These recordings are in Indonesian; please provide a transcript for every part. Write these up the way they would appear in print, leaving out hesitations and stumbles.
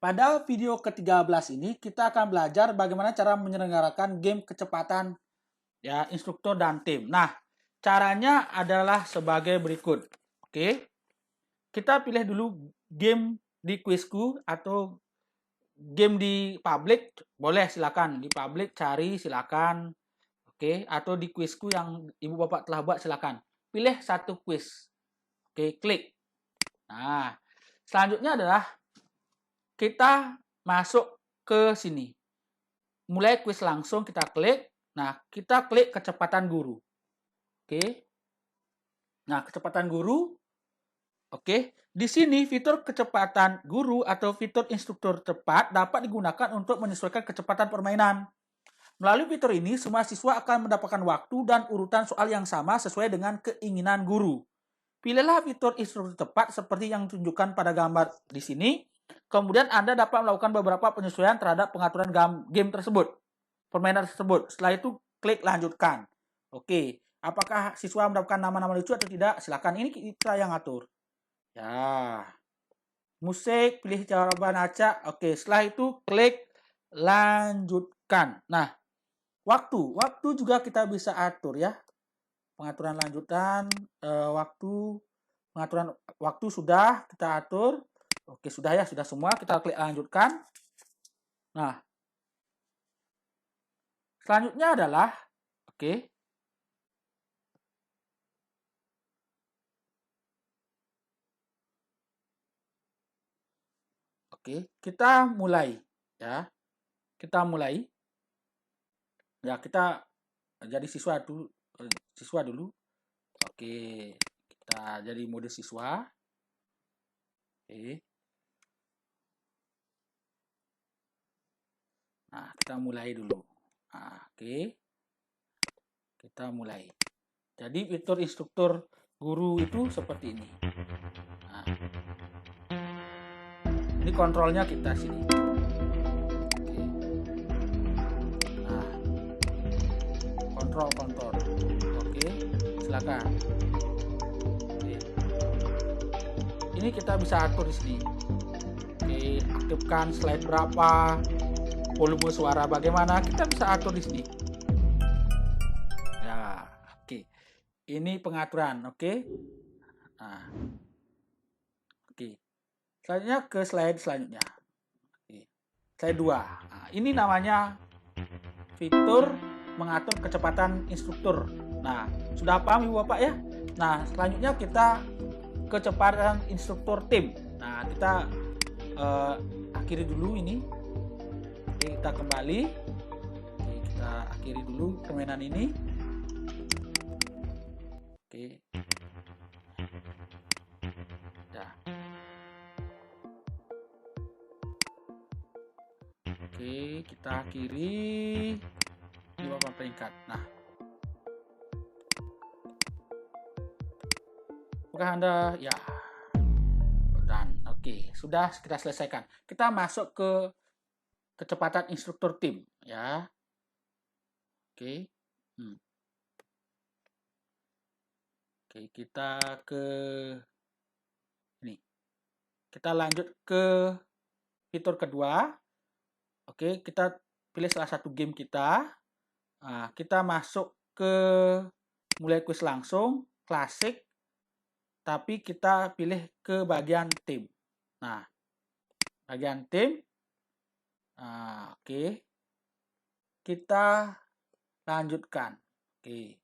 Pada video ke-13 ini kita akan belajar bagaimana cara menyelenggarakan game kecepatan ya instruktur dan tim. Nah, caranya adalah sebagai berikut. Oke. Kita pilih dulu game di Quizku atau game di public, boleh silakan di public cari silakan. Oke, atau di Quizku yang Ibu Bapak telah buat silakan. Pilih satu quiz. Oke, klik. Nah, selanjutnya adalah kita masuk ke sini. Mulai quiz langsung kita klik. Nah, kita klik kecepatan guru. Oke. Nah, kecepatan guru. Oke. Di sini fitur kecepatan guru atau fitur instruktur cepat dapat digunakan untuk menyesuaikan kecepatan permainan. Melalui fitur ini, semua siswa akan mendapatkan waktu dan urutan soal yang sama sesuai dengan keinginan guru. Pilihlah fitur instruktur tepat seperti yang ditunjukkan pada gambar di sini. Kemudian Anda dapat melakukan beberapa penyesuaian terhadap pengaturan game tersebut, permainan tersebut. Setelah itu klik lanjutkan. Oke, apakah siswa mendapatkan nama-nama lucu atau tidak? Silakan, ini kita yang atur. Ya, musik, pilih jawaban acak. Oke, setelah itu klik lanjutkan. Nah, waktu juga kita bisa atur ya. Pengaturan lanjutan, pengaturan waktu sudah kita atur. Oke, sudah ya, sudah semua. Kita klik lanjutkan. Nah, selanjutnya adalah, oke. Oke, kita mulai ya. Kita mulai. Ya, kita jadi siswa dulu. Oke, kita jadi mode siswa. Oke. Nah, kita mulai dulu. Nah, oke. Kita mulai. Jadi fitur instruktur guru itu seperti ini. Nah, ini kontrolnya kita sini. Oke. Nah, kontrol. Oke, silakan. Oke. Ini kita bisa atur di sini. Oke, aktifkan slide berapa, volume suara bagaimana, kita bisa atur di sini. Ya, oke. Ini pengaturan, oke. Nah, oke. Selanjutnya ke slide selanjutnya. Oke. Slide 2. Nah, ini namanya fitur mengatur kecepatan instruktur. Nah, sudah paham Ibu Bapak ya? Nah, selanjutnya kita kecepatan instruktur tim. Nah, kita akhiri dulu ini. Oke, kita kembali. Oke, kita akhiri dulu permainan ini. Oke. Ya. Oke, kita akhiri di papan peringkat. Nah, apakah Anda ya? Dan oke, sudah kita selesaikan. Kita masuk ke kecepatan instruktur tim ya. Oke. Oke, kita ke ini. Kita lanjut ke fitur kedua. Oke, kita pilih salah satu game kita. Nah, kita masuk ke mulai quiz langsung, klasik. Tapi kita pilih ke bagian tim. Nah, bagian tim. Nah, oke. Kita lanjutkan. Oke.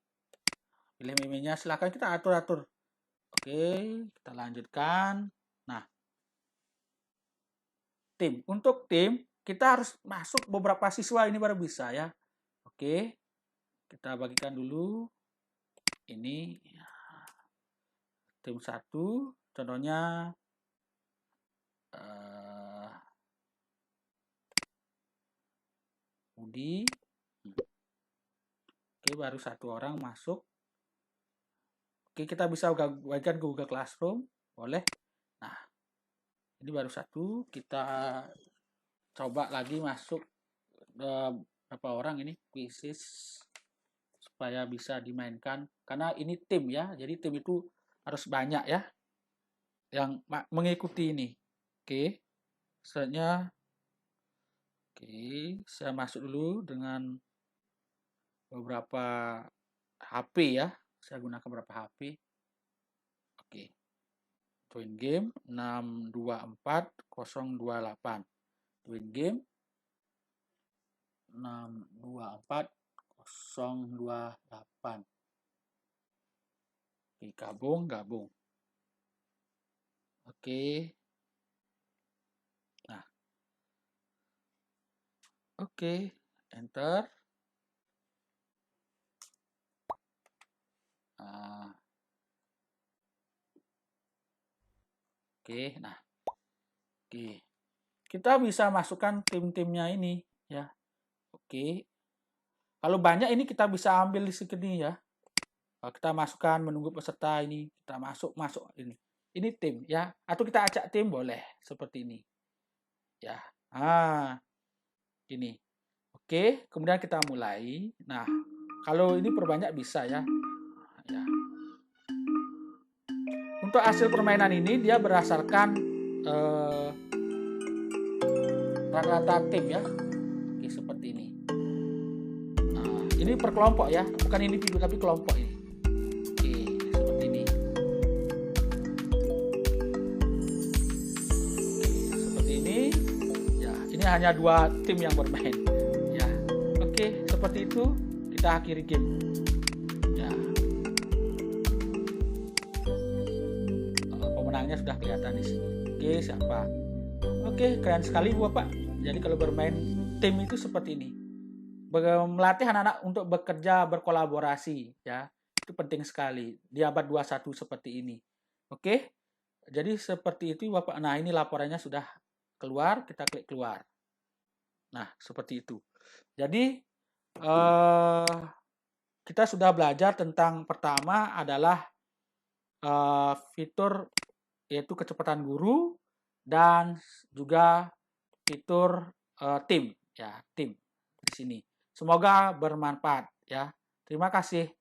Pilih meme-nya, silakan kita atur-atur. Oke, kita lanjutkan. Nah, tim. Untuk tim, kita harus masuk beberapa siswa ini baru bisa ya. Oke. Kita bagikan dulu. Ini tim 1, contohnya Budi. Oke, baru satu orang masuk. Oke, kita bisa bagikan ke Google Classroom, boleh. Nah, ini baru satu. Kita coba lagi masuk berapa orang ini quizzes supaya bisa dimainkan. Karena ini tim ya, jadi tim itu harus banyak ya yang mengikuti ini. Oke. Selanjutnya, oke, saya masuk dulu dengan beberapa HP ya. Saya gunakan beberapa HP. Oke. Join game 624-028. Join game 624-028. Oke, gabung. Oke. Nah. Oke, enter. Nah. Oke, nah. Oke. Kita bisa masukkan tim-timnya ini ya. Oke. Kalau banyak ini kita bisa ambil di sini ya. Kita masukkan menunggu peserta ini, kita masuk ini. Ini tim ya, atau kita acak tim boleh seperti ini. Ya. Ini. Oke, kemudian kita mulai. Nah, kalau ini perbanyak bisa ya. Ya. Untuk hasil permainan ini dia berdasarkan rata-rata tim ya. Oke, seperti ini. Nah, ini per kelompok ya, bukan individu tapi kelompok ini. Oke, seperti ini. Oke, seperti ini. Ya, ini hanya 2 tim yang bermain. Ya. Oke, seperti itu kita akhiri game. Ya. Pemenangnya sudah kelihatan di sini. Oke, siapa? Oke, keren sekali Bapak. Jadi kalau bermain tim itu seperti ini. Melatih anak-anak untuk bekerja berkolaborasi ya. Itu penting sekali di abad 21 seperti ini. Oke. Jadi seperti itu Bapak. Nah, ini laporannya sudah keluar, kita klik keluar. Nah, seperti itu. Jadi kita sudah belajar tentang pertama adalah fitur yaitu kecepatan guru dan juga fitur tim ya, tim di sini. Semoga bermanfaat ya. Terima kasih.